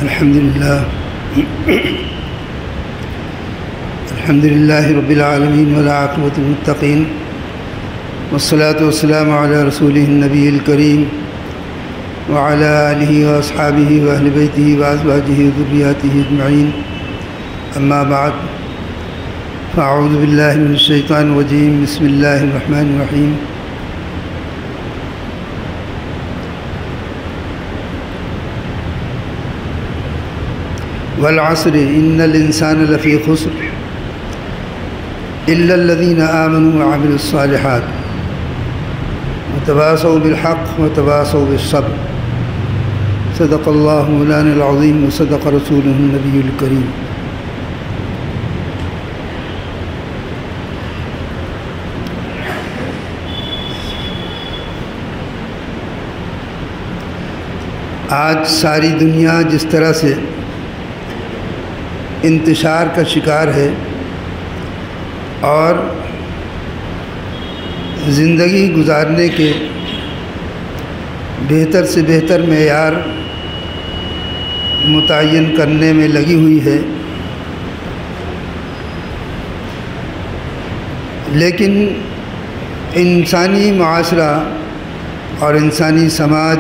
الحمد لله رب العالمين والعاقبة للمتقين والصلاة والسلام على رسوله النبي الكريم وعلى آله وأصحابه وأهل بيته وأزواجه وذرياته أجمعين. أما بعد، فأعوذ بالله من الشيطان الرجيم. بسم الله الرحمن الرحيم. والعصر إن الإنسان لفي خسر إلا الذين آمنوا وعملوا الصالحات وتواصوا بالحق وتواصوا بالصبر. صدق الله مولانا العظيم وصدق رسوله النبي الكريم. آج ساری دنیا جس طرح سے انتشار کا شکار ہے اور زندگی گزارنے کے بہتر سے بہتر معیار متعین کرنے میں لگی ہوئی ہے، لیکن انسانی معاشرہ اور انسانی سماج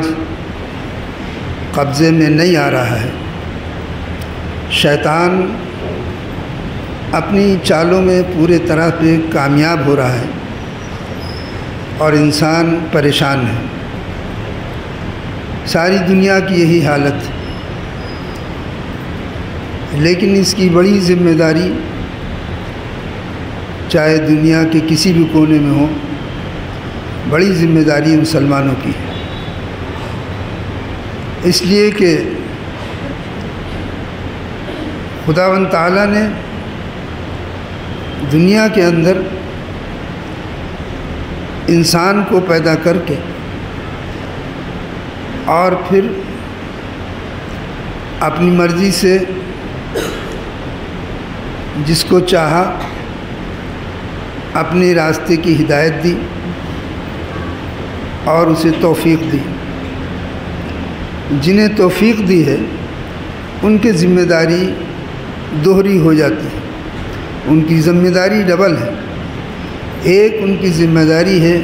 قبضے میں نہیں آ رہا ہے. شیطان اپنی چالوں میں پورے طرح پہ کامیاب ہو رہا ہے اور انسان پریشان ہے. ساری دنیا کی یہی حالت ہے، لیکن اس کی بڑی ذمہ داری چاہے دنیا کے کسی بھی کونے میں ہو، بڑی ذمہ داری مسلمانوں کی ہے. اس لیے کہ خداوند تعالیٰ نے دنیا کے اندر انسان کو پیدا کر کے اور پھر اپنی مرضی سے جس کو چاہا اپنے راستے کی ہدایت دی اور اسے توفیق دی. جنہیں توفیق دی ہے ان کی ذمہ داری دوہری ہو جاتی ہے، ان کی ذمہ داری ڈبل ہے. ایک ان کی ذمہ داری ہے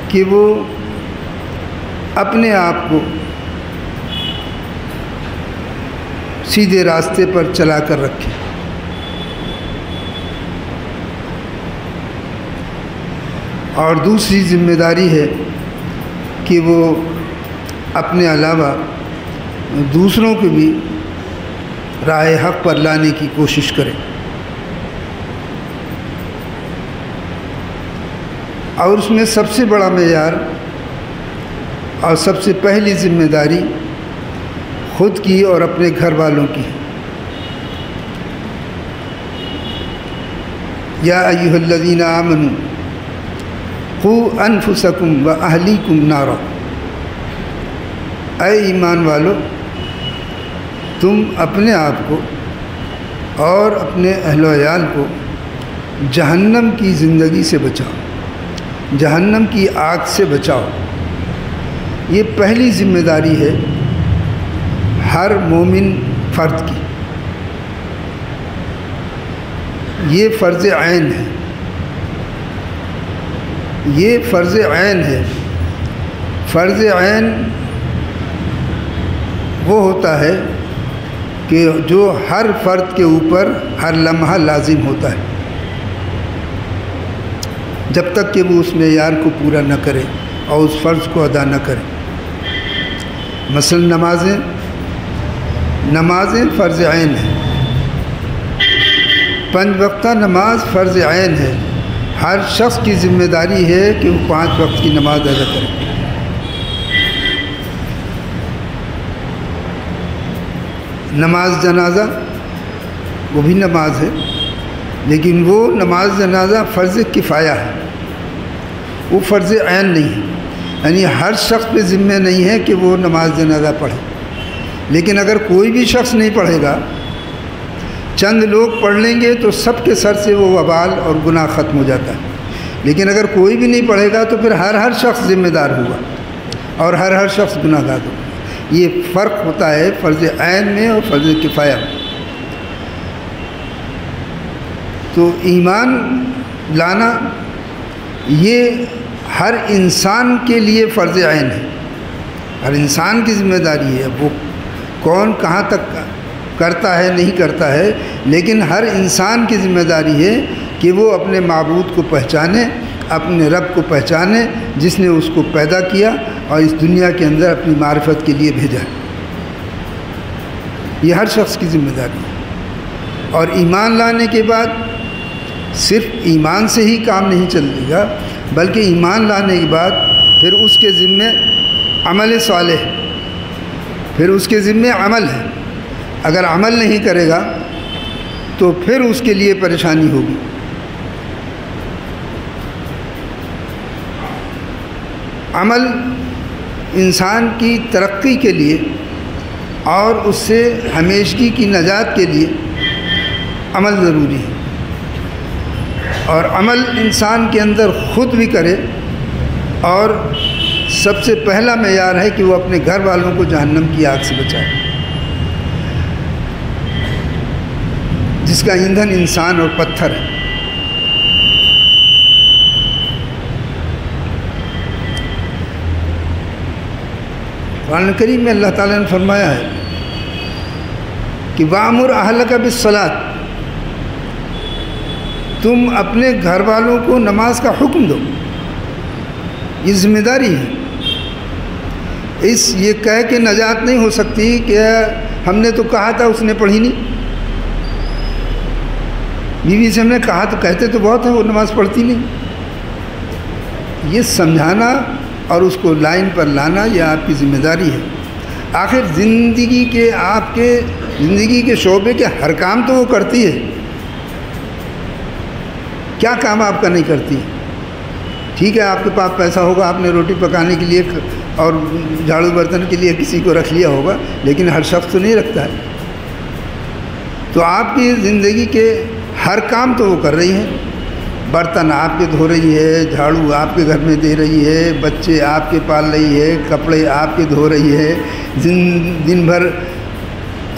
کہ وہ اپنے آپ کو سیدھے راستے پر چلا کر رکھے، اور دوسری ذمہ داری ہے کہ وہ اپنے علاوہ دوسروں کو بھی راہ حق پر لانے کی کوشش کرے. اور اس میں سب سے بڑا معیار اور سب سے پہلی ذمہ داری خود کی اور اپنے گھر والوں کی. یا ایھا الذین آمنوا قوا انفسکم واہلیکم نارا. اے ایمان والو، تم اپنے آپ کو اور اپنے اہل و عیال کو جہنم کی زندگی سے بچاؤ، جہنم کی آگ سے بچاؤ. یہ پہلی ذمہ داری ہے ہر مومن فرد کی. یہ فرض عین ہے، یہ فرض عین ہے. فرض عین وہ ہوتا ہے کہ جو ہر فرد کے اوپر ہر لمحہ لازم ہوتا ہے، جب تک کہ وہ اس معیار کو پورا نہ کرے اور اس فرض کو ادا نہ کرے. مثلا نمازیں فرض عین ہیں. 5 وقتہ نماز فرض عین ہے. ہر شخص کی ذمہ داری ہے کہ وہ 5 وقت کی نماز ادا کرے. نماز جنازہ وہ بھی نماز ہے، لیکن وہ نماز جنازہ فرض کفایہ ہے، وہ فرض عین نہیں ہے. یعنی ہر شخص پہ ذمہ نہیں ہے کہ وہ نماز جنازہ پڑھے. لیکن اگر کوئی بھی شخص نہیں پڑھے گا، چند لوگ پڑھ لیں گے تو سب کے سر سے وہ وبال اور گناہ ختم ہو جاتا ہے. لیکن اگر کوئی بھی نہیں پڑھے گا تو پھر ہر شخص ذمہ دار ہوگا اور ہر شخص گناہ گار ہوگا. یہ فرق ہوتا ہے فرض عین میں اور فرض کفایہ میں۔ تو ایمان لانا یہ ہر انسان کے لیے فرض عین ہے، ہر انسان کی ذمہ داری ہے۔ وہ کون کہاں تک کرتا ہے نہیں کرتا ہے، لیکن ہر انسان کی ذمہ داری ہے کہ وہ اپنے معبود کو پہچانے، اپنے رب کو پہچانے جس نے اس کو پیدا کیا اور اس دنیا کے اندر اپنی معرفت کے لیے بھیجا۔ یہ ہر شخص کی ذمہ داری ہے۔ اور ایمان لانے کے بعد صرف ایمان سے ہی کام نہیں چلے گا، بلکہ ایمان لانے کے بعد پھر اس کے ذمے عمل صالح، پھر اس کے ذمے عمل ہے۔ اگر عمل نہیں کرے گا تو پھر اس کے لیے پریشانی ہوگی۔ عمل انسان کی ترقی کے لیے اور اس سے ہمیشگی کی نجات کے لیے عمل ضروری ہے، اور عمل انسان کے اندر خود بھی کرے، اور سب سے پہلا معیار ہے کہ وہ اپنے گھر والوں کو جہنم کی آگ سے بچائے، جس کا ایندھن انسان اور پتھر ہے۔ قرآن کریم میں اللہ تعالیٰ نے فرمایا ہے کہ وَأْمُرْ أَهْلَكَ بِالصَّلَاةِ، تم اپنے گھر والوں کو نماز کا حکم دو، یہ ذمہ داری ہے۔ یہ کہہ کے نجات نہیں ہو سکتی کہ ہم نے تو کہا تھا اس نے پڑھی نہیں، بیوی سے ہم نے کہا تو کہتے تو بہت ہیں، وہ نماز پڑھتی نہیں۔ یہ سمجھانا اور اس کو لائن پر لانا یہ آپ کی ذمہ داری ہے۔ آخر زندگی کے شعبے کے ہر کام تو وہ کرتی ہے، کیا کام آپ کا نہیں کرتی؟ ٹھیک ہے آپ کے پاس پیسہ ہوگا، آپ نے روٹی پکانے کے لیے اور جھاڑو برتن کے لیے کسی کو رکھ لیا ہوگا، لیکن ہر شخص تو نہیں رکھتا ہے۔ تو آپ کی زندگی کے ہر کام تو وہ کر رہی ہیں، برتن آپ کے دھو رہی ہے، جھاڑو آپ کے گھر میں دے رہی ہے، بچے آپ کے پال رہی ہے، کپڑے آپ کے دھو رہی ہے، دن بھر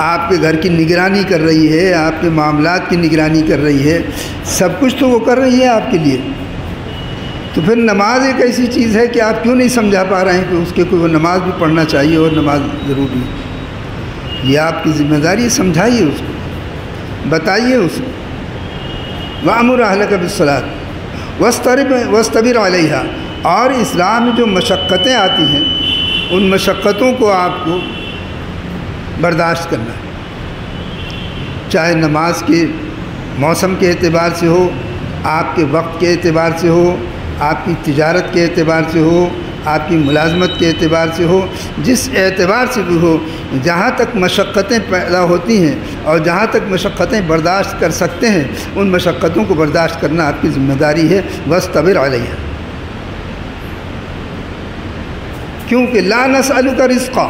آپ کے گھر کی نگرانی کر رہی ہے، آپ کے معاملات کی نگرانی کر رہی ہے، سب کچھ تو وہ کر رہی ہے آپ کے لیے۔ تو پھر نماز ایک ایسی چیز ہے کہ آپ کیوں نہیں سمجھا پا رہے ہیں کہ اس کے کوئی وہ نماز بھی پڑھنا چاہیے اور نماز ضروری ہے۔ یہ آپ کی ذمہ داری ہے، سمجھائیے اس کو، بتائیے اس کو۔ وَأْمُرْ أَهْلَكَ بِالصَّلَاةِ وَاسْتَبِرْ عَلَيْهَا، اور اسلام میں جو مشقتیں آتی ہیں ان مشقتوں کو آپ کو برداشت کرنا ہے، چاہے نماز کے موسم کے اعتبار سے ہو، آپ کے وقت کے اعتبار سے ہو، آپ کی تجارت کے اعتبار سے ہو، آپ کی ملازمت کے اعتبار سے ہو، جس اعتبار سے بھی ہو، جہاں تک مشقتیں پیدا ہوتی ہیں اور جہاں تک مشقتیں برداشت کر سکتے ہیں ان مشقتوں کو برداشت کرنا آپ کی ذمہ داری ہے۔ وَاسْتَبِرْ عَلَيْهَا، کیونکہ لَا نَسْأَلُكَ رِزْقًا،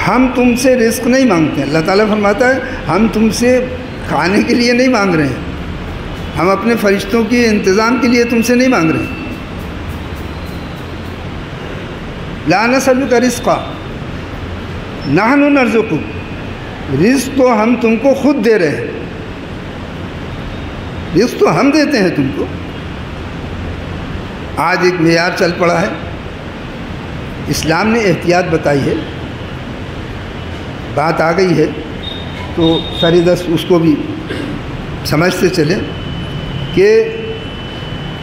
ہم تم سے رزق نہیں مانگتے ہیں۔ اللہ تعالیٰ فرماتا ہے ہم تم سے کھانے کے لیے نہیں مانگ رہے ہیں، ہم اپنے فرشتوں کے انتظام کے لیے تم سے نہیں مانگ رہے ہیں۔ لا نسألک رزقا نحن نرزقک، رزق تو ہم تم کو خود دے رہے ہیں، رزق تو ہم دیتے ہیں تم کو۔ آج ایک معیار چل پڑا ہے، اسلام نے احتیاط بتائی ہے، بات آ گئی ہے تو سری دست اس کو بھی سمجھتے چلیں کہ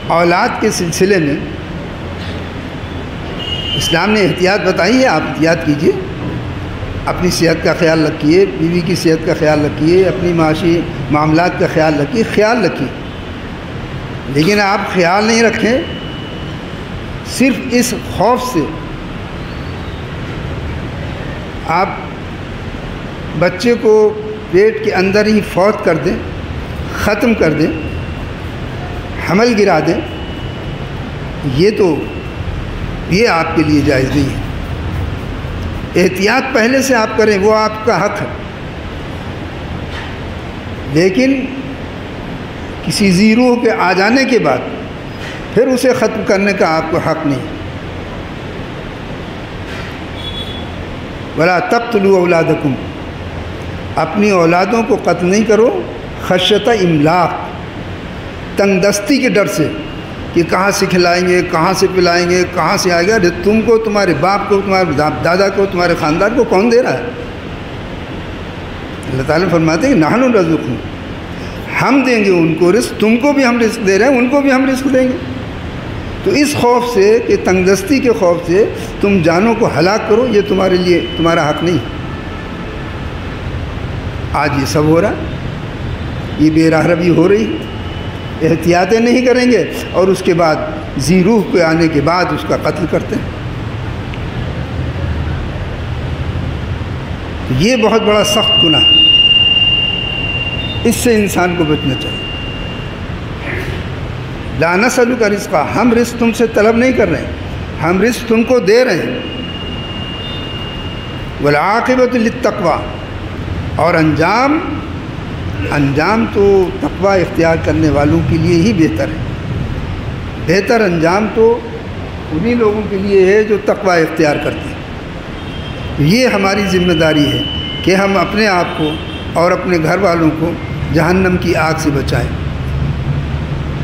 اولاد کے سلسلے میں اسلام نے احتیاط بتائی ہے، آپ احتیاط کیجئے، اپنی صحت کا خیال رکھیے، بیوی کی صحت کا خیال رکھیے، اپنی معاشی معاملات کا خیال رکھیے، لیکن آپ خیال نہیں رکھیں صرف اس خوف سے آپ بچے کو پیٹ کے اندر ہی فوت کر دیں، ختم کر دیں، حمل گرا دیں، یہ آپ کے لیے جائز نہیں ہے۔ احتیاط پہلے سے آپ کریں، وہ آپ کا حق ہے، لیکن کسی زیرو کے آ جانے کے بعد پھر اسے ختم کرنے کا آپ کو حق نہیں۔ ولا تقتلوا اولادکم، اپنی اولادوں کو قتل نہیں کرو، خشیۃ املاق، تنگ دستی کے ڈر سے کہ کہاں سے کھلائیں گے، کہاں سے پلائیں گے، کہاں سے آئے گا۔ ارے تم کو، تمہارے باپ کو، تمہارے دادا کو، تمہارے خاندان کو کون دے رہا ہے؟ اللہ تعالیٰ فرماتے ہیں کہ نحن نرزقہم، ہم دیں گے ان کو رزق، تم کو بھی ہم رزق دے رہے ہیں، ان کو بھی ہم رزق دیں گے۔ تو اس خوف سے کہ تنگ دستی کے خوف سے تم جانوں کو ہلاک کرو، یہ تمہارے لیے تمہارا حق نہیں۔ آج یہ سب ہو رہا، یہ بے راہ روی ہو رہی، احتیاطیں نہیں کریں گے اور اس کے بعد ذی روح کے آنے کے بعد اس کا قتل کرتے ہیں۔ یہ بہت بڑا سخت گناہ، اس سے انسان کو بچنا چاہیے۔ لا نسألک رزقا، ہم رزق تم سے طلب نہیں کر رہے ہیں، ہم رزق تم کو دے رہے ہیں۔ والعاقبۃ للتقویٰ، اور انجام تو تقویٰ اختیار کرنے والوں کے لیے ہی بہتر ہے۔ بہتر انجام تو انہی لوگوں کے لیے ہے جو تقویٰ اختیار کرتے ہیں۔ یہ ہماری ذمہ داری ہے کہ ہم اپنے آپ کو اور اپنے گھر والوں کو جہنم کی آگ سے بچائیں۔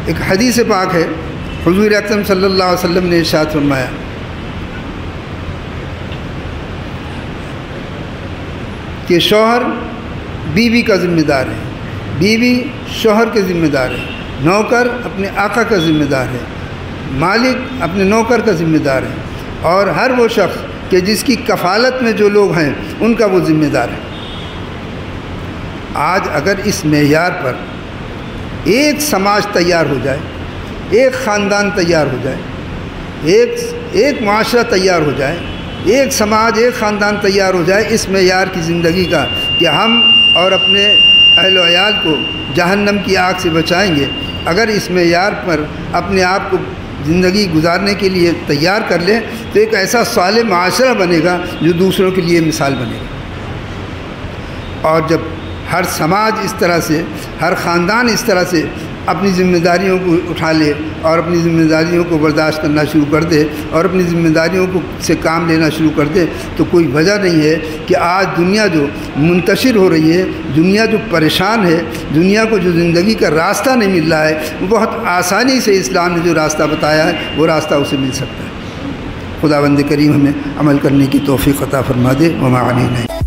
ایک حدیث پاک ہے، حضور اکرم صلی اللہ علیہ وسلم نے ارشاد فرمایا کہ شوہر بیوی کا ذمہ دار ہے، بیوی شوہر کے ذمہ دار ہے، نوکر اپنے آقا کا ذمہ دار ہے، مالک اپنے نوکر کا ذمہ دار ہے، اور ہر وہ شخص کہ جس کی کفالت میں جو لوگ ہیں ان کا وہ ذمہ دار ہے۔ آج اگر اس معیار پر ایک سماج تیار ہو جائے، ایک خاندان تیار ہو جائے، ایک معاشرہ تیار ہو جائے، ایک سماج، ایک خاندان تیار ہو جائے اس معیار کی زندگی کا کہ ہم اور اپنے اہل و عیال کو جہنم کی آگ سے بچائیں گے، اگر اس معیار پر اپنے آپ کو زندگی گزارنے کے لیے تیار کر لیں تو ایک ایسا صالح معاشرہ بنے گا جو دوسروں کے لیے مثال بنے گا۔ اور جب ہر سماج اس طرح سے، ہر خاندان اس طرح سے اپنی ذمہ داریوں کو اٹھا لے اور اپنی ذمہ داریوں کو برداشت کرنا شروع کر دے اور اپنی ذمہ داریوں کو سے کام لینا شروع کر دے، تو کوئی وجہ نہیں ہے کہ آج دنیا جو منتشر ہو رہی ہے، دنیا جو پریشان ہے، دنیا کو جو زندگی کا راستہ نہیں مل رہا ہے، وہ بہت آسانی سے اسلام نے جو راستہ بتایا ہے وہ راستہ اسے مل سکتا ہے۔ خداوند کریم ہمیں عمل کرنے کی توفیق عطا فرما دے۔ وما علینا۔